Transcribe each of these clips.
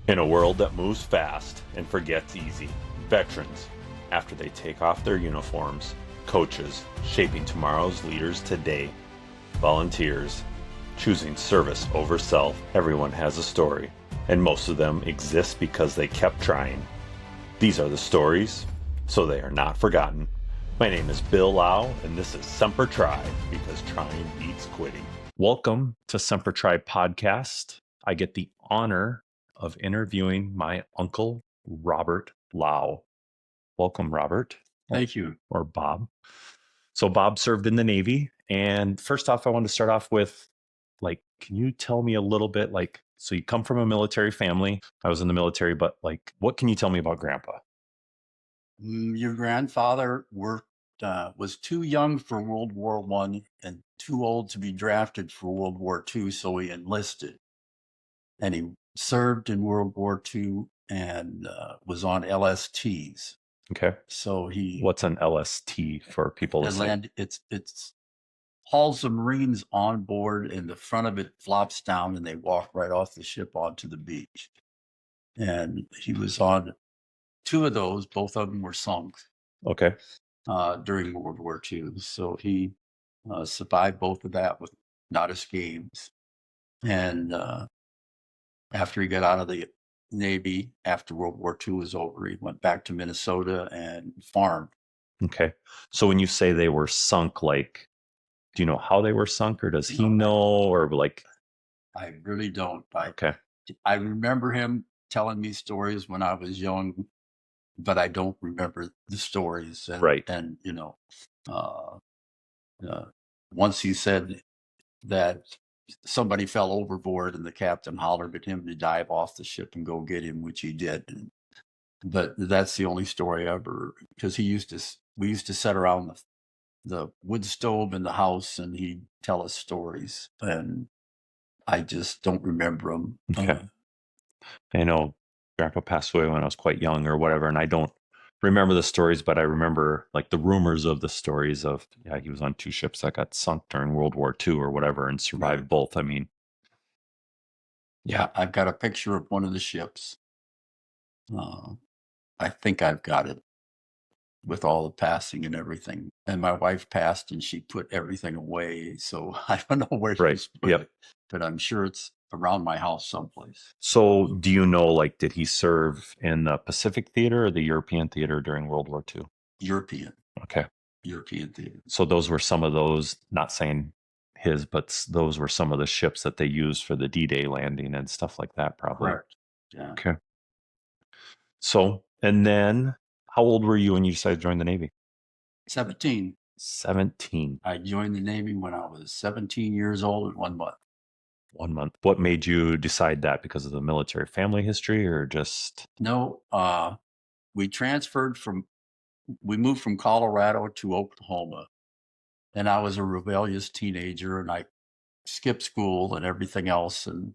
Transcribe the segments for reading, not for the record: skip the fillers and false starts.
In a world that moves fast and forgets easy, veterans, after they take off their uniforms, coaches, shaping tomorrow's leaders today, volunteers, choosing service over self, everyone has a story, and most of them exist because they kept trying. These are the stories, so they are not forgotten. My name is Bill Lowe, and this is Semper Try, because trying beats quitting. Welcome to Semper Try Podcast. I get the honor of interviewing my uncle, Robert Lowe. Welcome, Robert. Thank you. Or Bob. So Bob served in the Navy. And first off, I want to start off with, can you tell me a little bit, so you come from a military family. I was in the military, but what can you tell me about Grandpa? Your grandfather was too young for World War I and too old to be drafted for World War II, so he enlisted. And he served in World War II and was on LSTs. Okay. So What's an LST for people listening? It's hauls the Marines on board, and the front of it flops down, and they walk right off the ship onto the beach. And he was on two of those. Both of them were sunk. Okay. During World War II. So he survived both of that with not escapes. And after he got out of the Navy, after World War II was over, he went back to Minnesota and farmed. Okay. So when you say they were sunk, do you know how they were sunk, or does he know, or I really don't. Okay. I remember him telling me stories when I was young, but I don't remember the stories. And, Right. And, once he said that somebody fell overboard and the captain hollered at him to dive off the ship and go get him, which he did. But that's the only story ever, because we used to sit around the wood stove in the house and he'd tell us stories, and I just don't remember them. Okay. I know Grandpa passed away when I was quite young or whatever, and I don't remember the stories, but I remember the rumors of the stories of, he was on two ships that got sunk during World War II or whatever and survived both. I mean, yeah, I've got a picture of one of the ships. I think I've got it with all the passing and everything. And my wife passed and she put everything away. So I don't know where she's put it, but I'm sure it's around my house someplace. So do you know, did he serve in the Pacific Theater or the European Theater during World War II? European. Okay. European Theater. So those were some of those, not saying his, but those were some of the ships that they used for the D-Day landing and stuff like that, probably. Correct. Yeah. Okay. So, and then how old were you when you decided to join the Navy? 17. 17. I joined the Navy when I was 17 years old and 1 month. 1 month. What made you decide that? Because of the military family history, or just? No, we moved from Colorado to Oklahoma, and I was a rebellious teenager, and I skipped school and everything else. And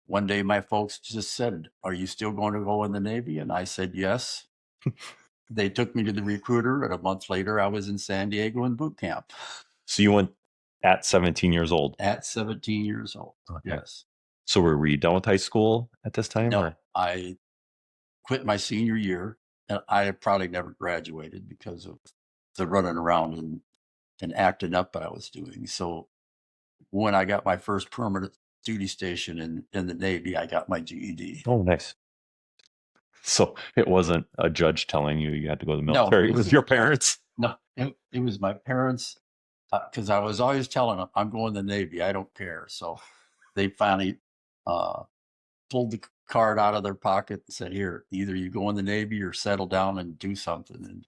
one day my folks just said, "Are you still going to go in the Navy?" And I said, yes. They took me to the recruiter, and a month later I was in San Diego in boot camp. So you went at 17 years old? At 17 years old, okay. Yes. So were you done with high school at this time? No, or? I quit my senior year, and I had probably never graduated because of the running around and acting up that I was doing. So when I got my first permanent duty station in the Navy, I got my GED. Oh, nice. So it wasn't a judge telling you had to go to the military. No, it was your parents. No, it was my parents, because I was always telling them, I'm going to the Navy. I don't care. So they finally pulled the card out of their pocket and said, here, either you go in the Navy or settle down and do something. And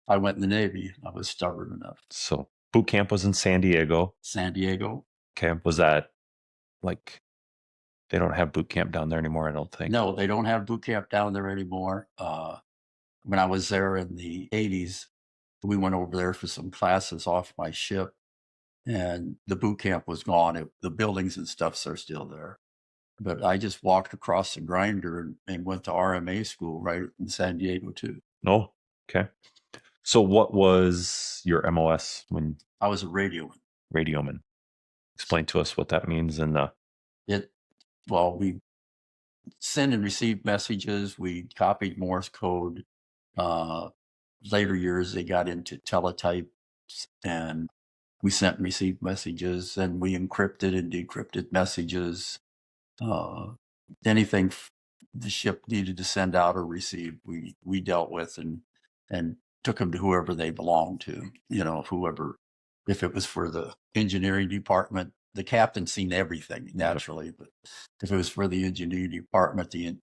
I went in the Navy. I was stubborn enough. So boot camp was in San Diego. San Diego. Okay. Was that they don't have boot camp down there anymore, I don't think. No, they don't have boot camp down there anymore. When I was there in the 80s, we went over there for some classes off my ship, and the boot camp was gone. The buildings and stuff are still there. But I just walked across the grinder and went to RMA school right in San Diego too. Oh, okay. So what was your MOS when? I was a radioman. Radioman. Explain to us what that means. send and receive messages. We copied Morse code. Later years, they got into teletypes, and we sent and received messages, and we encrypted and decrypted messages. Anything the ship needed to send out or receive, we dealt with and took them to whoever they belonged to. Whoever, if it was for the engineering department, the captain seen everything naturally, but if it was for the engineering department, the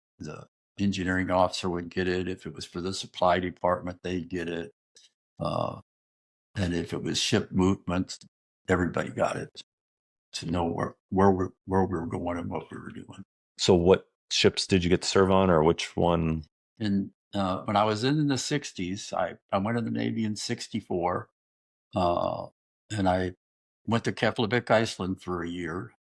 engineering officer would get it. If it was for the supply department, they'd get it. And if it was ship movement, everybody got it to know where we were going and what we were doing. So what ships did you get to serve on, or which one? And when I was in the 60s, I went in the Navy in 64, and I went to Keflavik, Iceland for a year.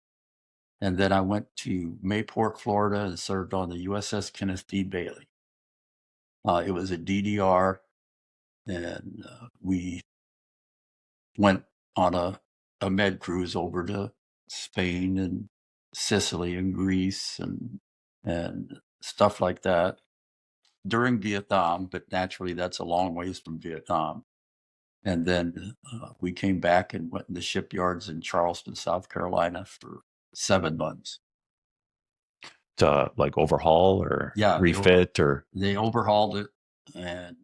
And then I went to Mayport, Florida, and served on the USS Kenneth D. Bailey. It was a DDR, and we went on a med cruise over to Spain and Sicily and Greece and stuff like that during Vietnam, but naturally that's a long ways from Vietnam. And then we came back and went in the shipyards in Charleston, South Carolina for 7 months. To like overhaul or Yeah, refit, or they overhauled it, and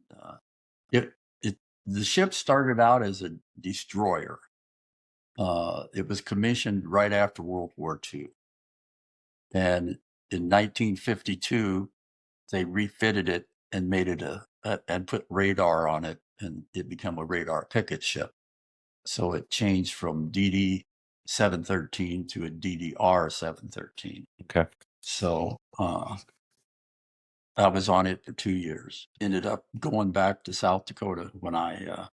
the ship started out as a destroyer. It was commissioned right after World War II, and in 1952 they refitted it and made it and put radar on it, and it became a radar picket ship. So it changed from DD 713 to a DDR 713. okay. So I was on it for 2 years. Ended up going back to South Dakota when I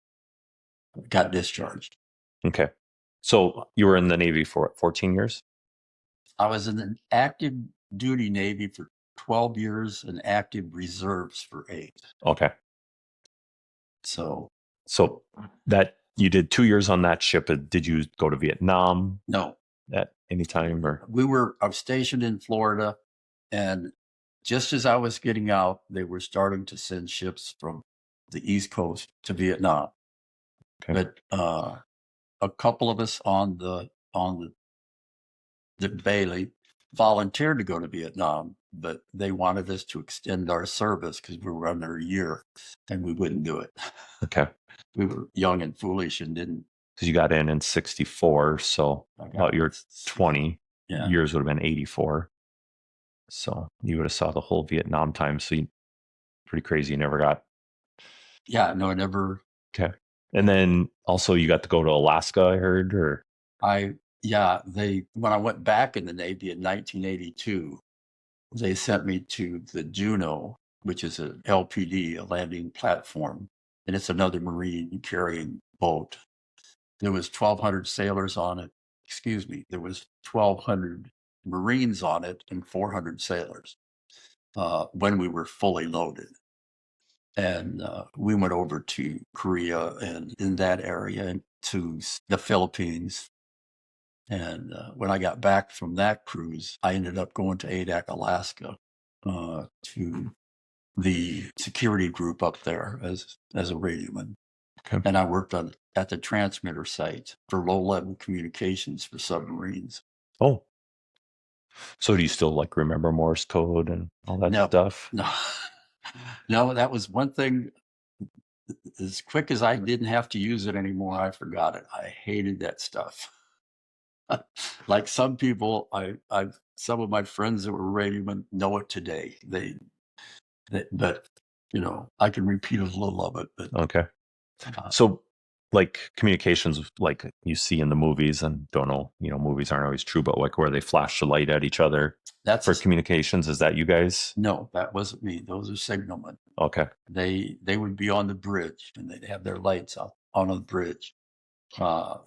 got discharged. Okay. So you were in the Navy for 14 years? I was in the active duty Navy for 12 years and active reserves for 8. Okay. So that you did 2 years on that ship. Did you go to Vietnam no, at any time, or? I was stationed in Florida, and just as I was getting out, they were starting to send ships from the East Coast to Vietnam. Okay. But a couple of us on the Bailey volunteered to go to Vietnam, but they wanted us to extend our service because we were under a year, and we wouldn't do it. Okay. We were young and foolish and didn't. Because you got in 64, so about your 20 years would have been 84. So you would have saw the whole Vietnam time. So pretty crazy. You never got. Yeah, no, I never. Okay. And then also you got to go to Alaska, I heard, or? When I went back in the Navy in 1982, they sent me to the Juno, which is an LPD, a landing platform, and it's another Marine carrying boat. There was 1,200 sailors on it. Excuse me, there was 1,200 Marines on it and 400 sailors when we were fully loaded. And we went over to Korea and in that area and to the Philippines. And when I got back from that cruise, I ended up going to Adak, Alaska, to the security group up there as a radioman. Okay. And I worked at the transmitter site for low-level communications for submarines. Oh. So do you still remember Morse code and all that stuff? No, that was one thing. As quick as I didn't have to use it anymore, I forgot it. I hated that stuff. Like some people, some of my friends that were radiomen know it today. But I can repeat a little of it. But okay. So communications like you see in the movies, and don't know, movies aren't always true, but where they flash the light at each other for communications, is that you guys? No, that wasn't me. Those are signalmen. Okay. They would be on the bridge and they'd have their lights out on the bridge.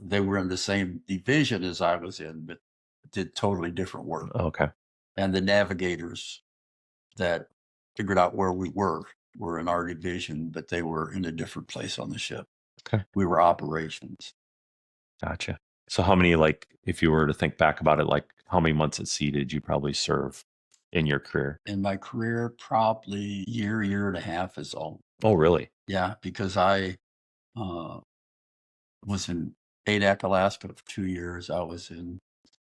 They were in the same division as I was in, but did totally different work. Okay. And the navigators that figured out where we were in our division, but they were in a different place on the ship. Okay. We were operations. Gotcha. So how many, if you were to think back about it, how many months at sea did you probably serve? in your career? In my career, probably year and a half is all. Oh, really? Yeah, because I was in Adak, Alaska for 2 years. I was in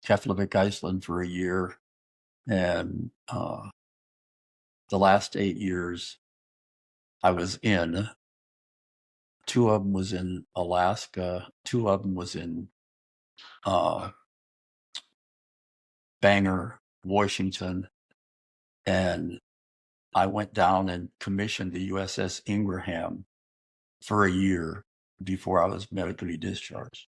Keflavik, Iceland for a year. And the last 8 years I was in, two of them was in Alaska, two of them was in Bangor, Washington. And I went down and commissioned the USS Ingraham for a year before I was medically discharged.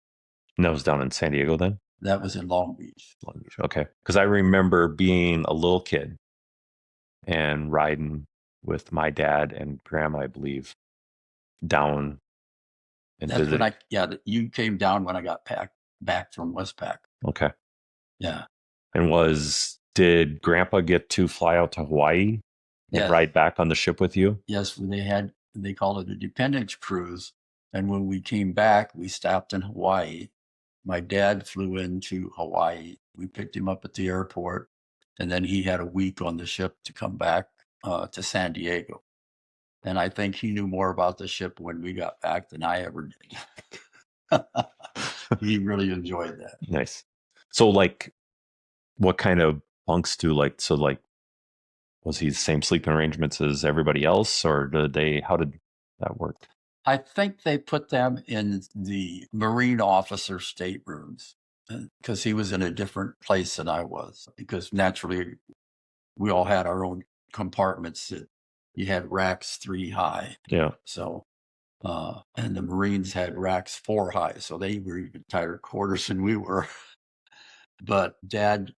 And that was down in San Diego then? That was in Long Beach. Long Beach. Okay. Because I remember being a little kid and riding with my dad and grandma, I believe, down and That's when visiting. you came down when I got back from Westpac. Okay. Yeah. And did Grandpa get to fly out to Hawaii and Yes. ride back on the ship with you? Yes, they called it a dependence cruise. And when we came back, we stopped in Hawaii. My dad flew into Hawaii. We picked him up at the airport, and then he had a week on the ship to come back to San Diego. And I think he knew more about the ship when we got back than I ever did. He really enjoyed that. Nice. So, like, what kind of bunks was he the same sleeping arrangements as everybody else, or how did that work? I think they put them in the Marine officer staterooms because he was in a different place than I was. Because naturally, we all had our own compartments that you had racks 3 high. Yeah. So, and the Marines had racks 4 high. So they were even tighter quarters than we were. But Dad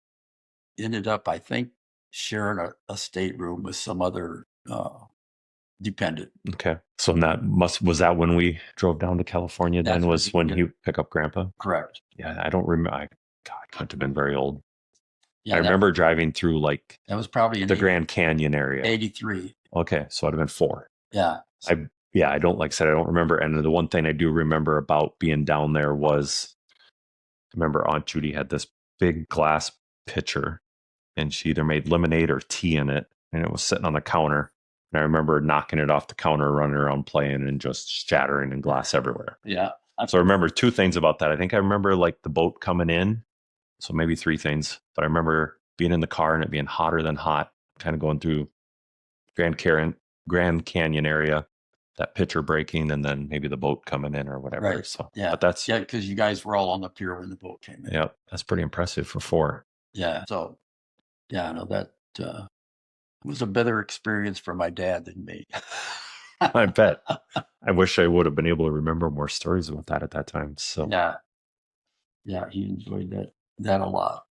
ended up, I think, sharing a stateroom with some other dependent. Okay. So was that when we drove down to California then? Was when he picked up Grandpa? Correct. Yeah, I don't remember. I couldn't have been very old. Yeah, I remember driving through that was probably in the Grand Canyon area. 83. Okay, so I'd have been 4. Yeah. I don't, like I said, I don't remember. And the one thing I do remember about being down there was, I remember Aunt Judy had this big glass pitcher, and she either made lemonade or tea in it, and it was sitting on the counter. And I remember knocking it off the counter, running around playing, and just shattering and glass everywhere. Yeah. So I remember 2 things about that. I think I remember like the boat coming in, so maybe 3 things. But I remember being in the car and it being hotter than hot, kind of going through Grand Canyon area, that pitcher breaking, and then maybe the boat coming in or whatever. Right. So, yeah, but because you guys were all on the pier when the boat came in. Yeah, that's pretty impressive for 4. Yeah. So, yeah, I know that was a better experience for my dad than me. I bet. I wish I would have been able to remember more stories about that at that time. So yeah, he enjoyed that a lot.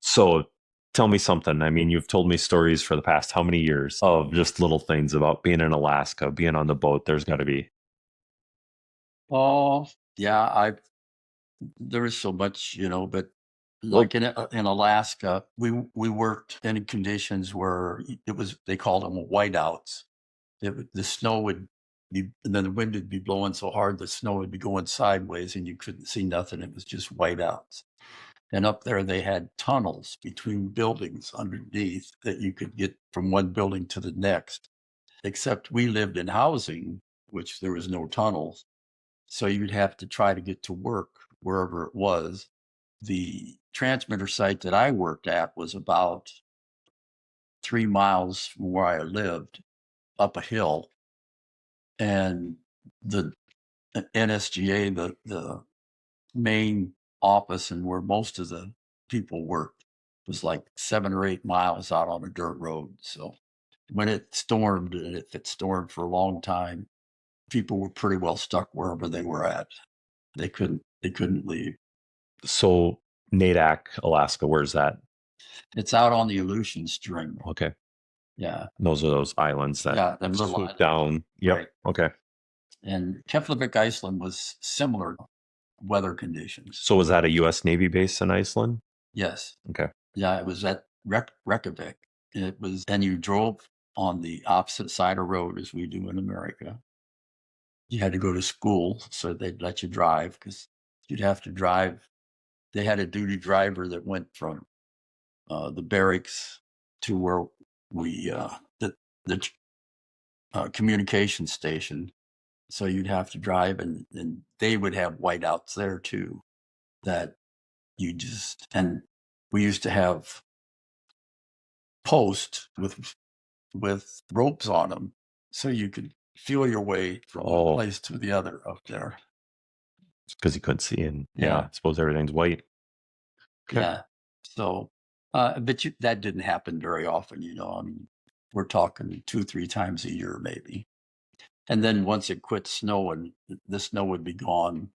So tell me something. I mean, you've told me stories for the past how many years of just little things about being in Alaska, being on the boat. There's got to be. Oh, yeah, there is so much, but like in Alaska, we worked in conditions where they called them whiteouts. The snow would be, and then the wind would be blowing so hard, the snow would be going sideways and you couldn't see nothing. It was just whiteouts. And up there, they had tunnels between buildings underneath that you could get from one building to the next. Except we lived in housing, which there was no tunnels. So you'd have to try to get to work wherever it was. The transmitter site that I worked at was about 3 miles from where I lived, up a hill. And the NSGA, the main office and where most of the people worked, was like 7 or 8 miles out on a dirt road. So when it stormed, and if it stormed for a long time, people were pretty well stuck wherever they were at. They couldn't leave. So Natick, Alaska, where's that? It's out on the Aleutian String. Okay. Yeah. Those are those islands that swoop down. Yep. Right. Okay. And Keflavik, Iceland was similar weather conditions. So was that a U.S. Navy base in Iceland? Yes. Okay. Yeah, it was at Reykjavik. And you drove on the opposite side of the road as we do in America. You had to go to school, so they'd let you drive because you'd have to drive. They had a duty driver that went from the barracks to where we the communication station. So you'd have to drive, and they would have whiteouts there too. That and we used to have posts with ropes on them, so you could feel your way from one place to the other up there. Because you couldn't see, and I suppose everything's white. Okay. Yeah. So, but that didn't happen very often. I mean, we're talking 2-3 times a year, maybe. And then once it quit snowing, the snow would be gone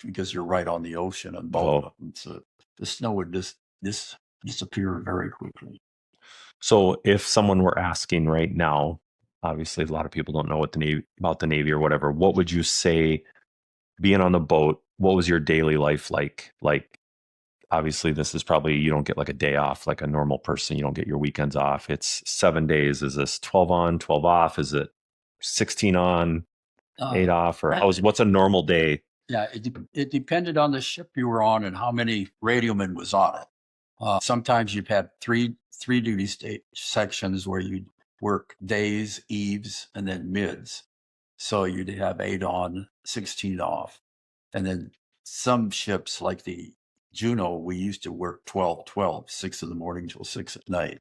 because you're right on the ocean on both of them. So the snow would just disappear very quickly. So if someone were asking right now, obviously a lot of people don't know about the Navy or whatever, what would you say being on the boat, what was your daily life like? Like, obviously this is probably, you don't get like a day off like a normal person. You don't get your weekends off. It's 7 days. Is this 12 on, 12 off? Is it 16 on, 8 off? Or what's a normal day? Yeah, it depended on the ship you were on and how many radiomen was on it. Sometimes you've had three duty sections where you'd work days, eves, and then mids. So you'd have 8 on, 16 off. And then some ships like the Juno, we used to work 12-12, 6 in the morning till 6 at night.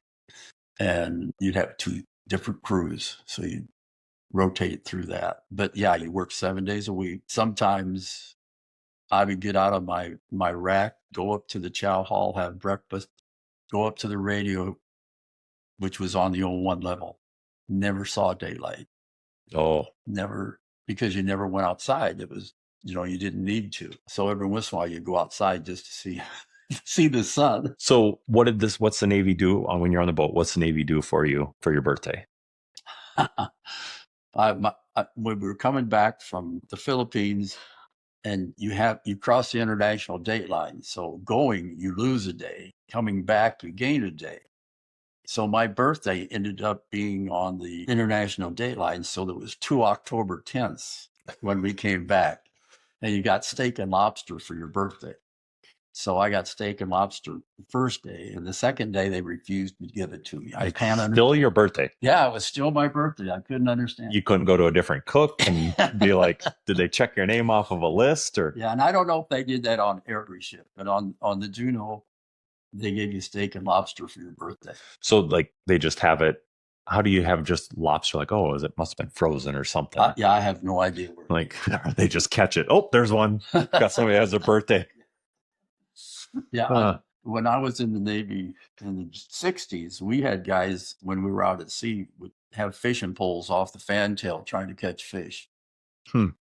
And you'd have 2 different crews. So you'd rotate through that. But yeah, you work 7 days a week. Sometimes I would get out of my rack, go up to the chow hall, have breakfast, go up to the radio, which was on the 01 level. Never saw daylight. Never, because you never went outside. It was, you didn't need to. So every once in a while you go outside just to see the sun. So what's the Navy do when you're on the boat? What's the Navy do for you for your birthday? When we were coming back from the Philippines, and you cross the international date line. So going, you lose a day. Coming back, you gain a day. So my birthday ended up being on the international date line. So there was 2 October 10ths when we came back, and you got steak and lobster for your birthday. So I got steak and lobster the first day, and the second day they refused to give it to me. I can't understand. Still your birthday? Yeah, it was still my birthday. I couldn't understand. You couldn't go to a different cook and be like, did they check your name off of a list? Or yeah, and I don't know if they did that on every ship, but on the Juno, they gave you steak and lobster for your birthday. So like they just have it. How do you have just lobster? Like, it must have been frozen or something. Yeah, I have no idea. Like they just catch it. Oh, there's one. Got somebody has a birthday. Yeah. When I was in the Navy in the 60s, we had guys, when we were out at sea, would have fishing poles off the fantail trying to catch fish.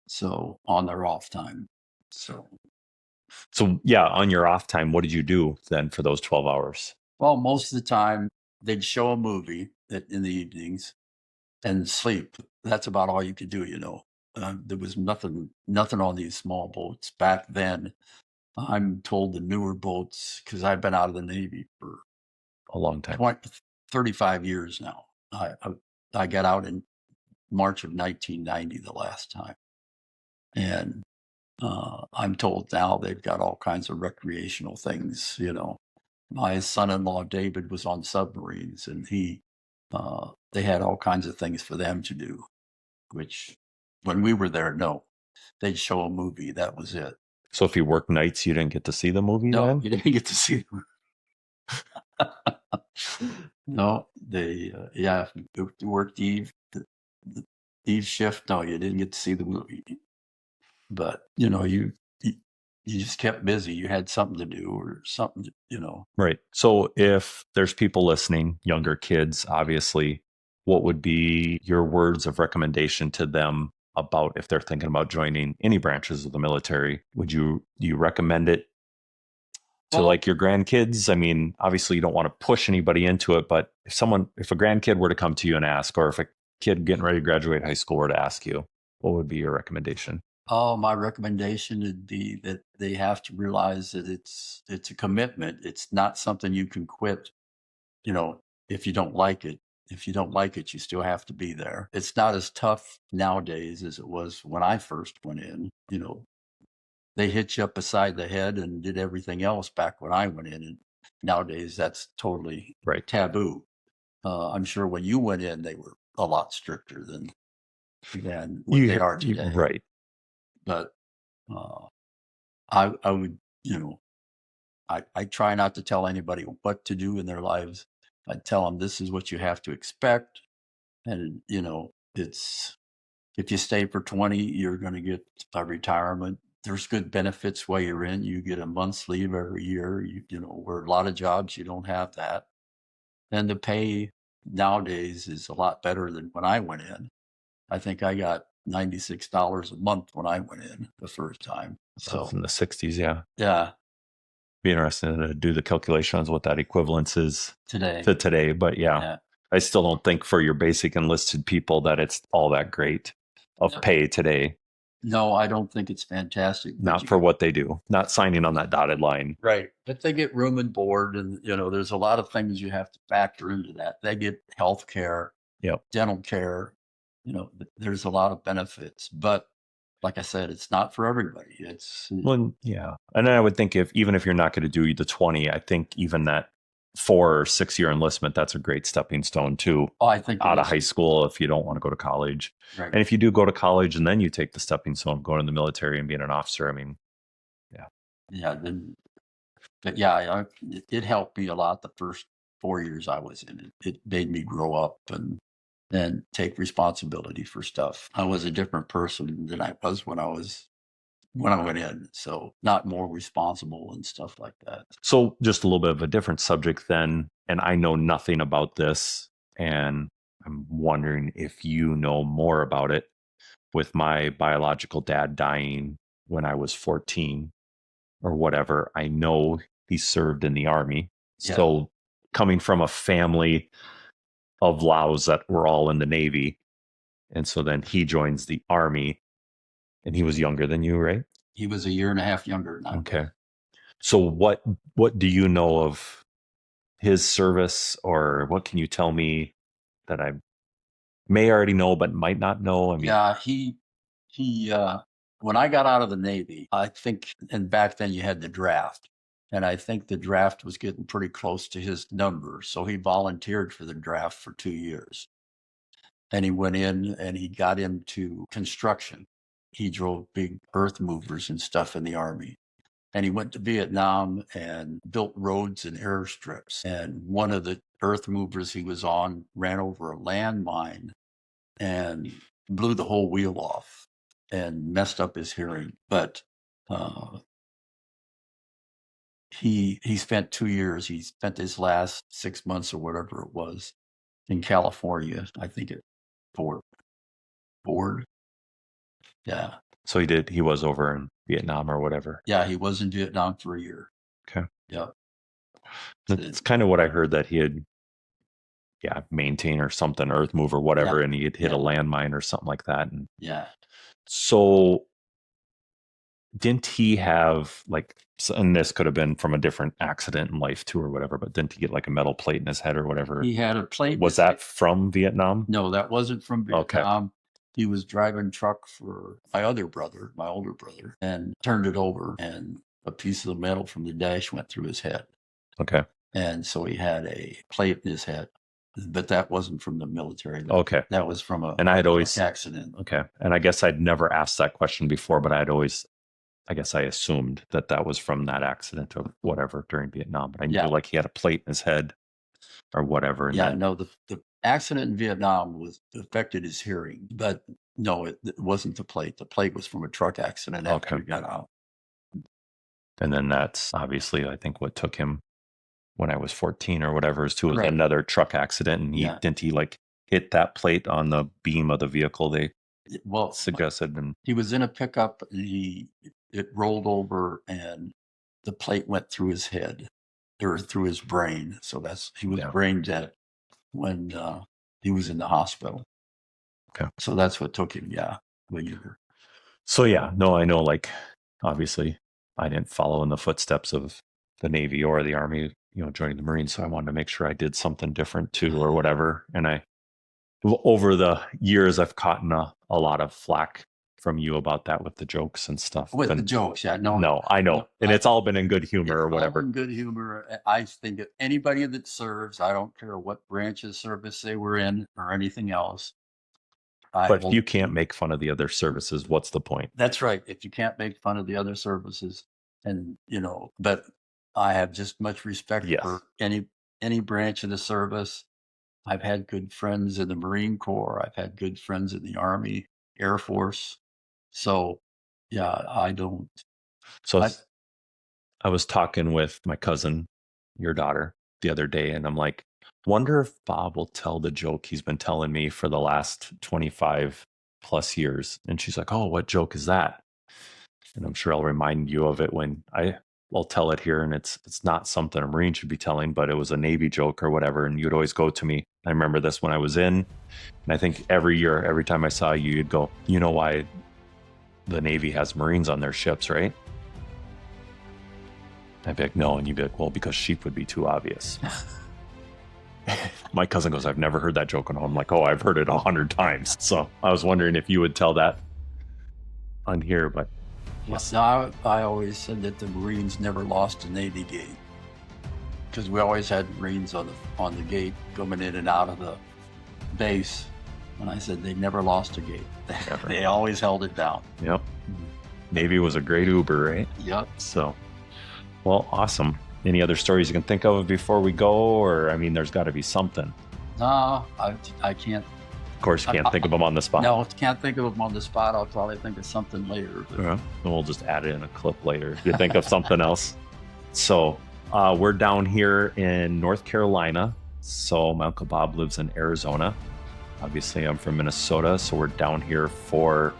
So on their off time. So yeah, on your off time, what did you do then for those 12 hours? Well, most of the time they'd show a movie in the evenings and sleep. That's about all you could do, There was nothing on these small boats back then. I'm told the newer boats, because I've been out of the Navy for a long time, 35 years now. I got out in March of 1990 the last time. And I'm told now they've got all kinds of recreational things, My son-in-law, David, was on submarines, and they had all kinds of things for them to do, which when we were there, no. They'd show a movie. That was it. So if you work nights, you didn't get to see the movie then? You didn't get to see the movie. No, they, if you worked the eve shift, no, you didn't get to see the movie. But, you just kept busy. You had something to do or something, Right. So if there's people listening, younger kids, obviously, what would be your words of recommendation to them about if they're thinking about joining any branches of the military? Do you recommend it to like your grandkids? I mean, obviously you don't want to push anybody into it, but if a grandkid were to come to you and ask, or if a kid getting ready to graduate high school were to ask you, what would be your recommendation? Oh, my recommendation would be that they have to realize that it's a commitment. It's not something you can quit, if you don't like it. If you don't like it, you still have to be there. It's not as tough nowadays as it was when I first went in. They hit you up beside the head and did everything else back when I went in. And nowadays that's totally taboo. I'm sure when you went in, they were a lot stricter than what they are today. Right. But I would, I try not to tell anybody what to do in their lives. I tell them this is what you have to expect. And, it's, if you stay for 20, you're going to get a retirement. There's good benefits while you're in. You get a month's leave every year. Where a lot of jobs, you don't have that. And the pay nowadays is a lot better than when I went in. I think I got $96 a month when I went in the first time. So in the 60s, yeah. Yeah. Be interested to do the calculations what that equivalence is Today. to today. But yeah, I still don't think for your basic enlisted people that it's all that great of pay today. No, I don't think it's fantastic. Not for what they do, not signing on that dotted line. Right. But they get room and board, and, there's a lot of things you have to factor into that. They get health care, dental care, there's a lot of benefits. But like I said, it's not for everybody. And then I would think even if you're not going to do the 20, I think even that 4 or 6 year enlistment, that's a great stepping stone too. I think out of high school if you don't want to go to college. Right. And if you do go to college and then you take the stepping stone of going in the military and being an officer, I mean, it helped me a lot the first 4 years I was in it. It made me grow up and take responsibility for stuff. I was a different person than I was when I went in. So not more responsible and stuff like that. So just a little bit of a different subject then, and I know nothing about this, and I'm wondering if you know more about it. With my biological dad dying when I was 14 or whatever, I know he served in the Army. Yeah. So coming from a family of Lowes that were all in the Navy, and so then he joins the Army, and he was younger than you, right? He was a year and a half younger than I was. Okay. So what do you know of his service, or what can you tell me that I may already know but might not know? I mean, yeah, he when I got out of the Navy, I think, and back then you had the draft, and I think the draft was getting pretty close to his number, so he volunteered for the draft for 2 years. And he went in and he got into construction. He drove big earth movers and stuff in the Army. And he went to Vietnam and built roads and airstrips. And one of the earth movers he was on ran over a landmine and blew the whole wheel off and messed up his hearing. But he spent 2 years. He spent his last 6 months or whatever it was in California, I think at Ford. Yeah. So he was over in Vietnam or whatever. Yeah, he was in Vietnam for a year. Okay. Yeah. That's kind of what I heard, that he had maintain or something, earth move or whatever, and he had hit a landmine or something like that. And so didn't he have and this could have been from a different accident in life too or whatever, but didn't he get like a metal plate in his head or whatever? He had a plate. Was that from Vietnam? No, that wasn't from Vietnam. Okay. He was driving truck for my older brother, and turned it over, and a piece of the metal from the dash went through his head. Okay. And so he had a plate in his head, but that wasn't from the military. Okay. That was from an accident. Okay. And I guess I'd never asked that question before, but I assumed that was from that accident or whatever during Vietnam. But I knew he had a plate in his head or whatever. And no, the accident in Vietnam affected his hearing, but no, it wasn't the plate. The plate was from a truck accident after he got out. And then that's obviously, I think, what took him when I was 14 or whatever is to another truck accident. And didn't he hit that plate on the beam of the vehicle? They suggested, and he was in a pickup. It rolled over and the plate went through his head or through his brain. So he was brain dead when he was in the hospital. Okay. So that's what took him. So I know, obviously I didn't follow in the footsteps of the Navy or the Army, joining the Marines. So I wanted to make sure I did something different too or whatever. And over the years, I've caught a lot of flack from you about that with the jokes and stuff. With the jokes, yeah. No, I know. And it's all been in good humor or it's whatever. all in good humor. I think that anybody that serves, I don't care what branch of service they were in or anything else. But if you can't make fun of the other services, what's the point? That's right. If you can't make fun of the other services, and but I have just much respect for any branch of the service. I've had good friends in the Marine Corps. I've had good friends in the Army, Air Force. So, yeah, I don't. So I was talking with my cousin, your daughter, the other day, and I'm like, wonder if Bob will tell the joke he's been telling me for the last 25 plus years. And she's like, oh, what joke is that? And I'm sure I'll remind you of it when I'll tell it here. And it's not something a Marine should be telling, but it was a Navy joke or whatever. And you'd always go to me. I remember this when I was in. And I think every year, every time I saw you, you'd go, you know why the Navy has Marines on their ships, right? I'd be like, no. And you'd be like, well, because sheep would be too obvious. My cousin goes, I've never heard that joke. And I'm like, oh, I've heard it 100 times. So I was wondering if you would tell that on here, but yes. No, I always said that the Marines never lost a Navy gate because we always had Marines on the gate coming in and out of the base. And I said they never lost a gate. They always held it down. Yep. Navy was a great Uber, right? Yep. So, well, awesome. Any other stories you can think of before we go? Or, I mean, there's got to be something. No, I can't. Of course, you can't think of them on the spot. No, can't think of them on the spot. I'll probably think of something later. But... And we'll just add it in a clip later if you think of something else. So we're down here in North Carolina. So my Uncle Bob lives in Arizona. Obviously, I'm from Minnesota. So we're down here for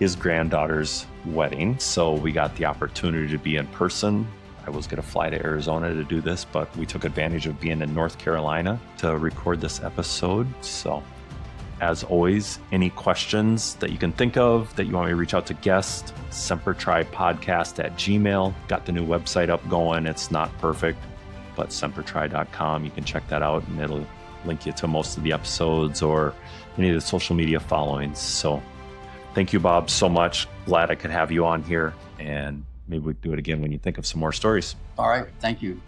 his granddaughter's wedding. So we got the opportunity to be in person. I was going to fly to Arizona to do this, but we took advantage of being in North Carolina to record this episode. So as always, any questions that you can think of that you want me to reach out to guests, Semper Try Podcast at Gmail. Got the new website up going. It's not perfect, but sempertry.com. You can check that out and it'll link you to most of the episodes or any of the social media followings. So thank you, Bob, so much. Glad I could have you on here, and maybe we can do it again when you think of some more stories. All right. Thank you.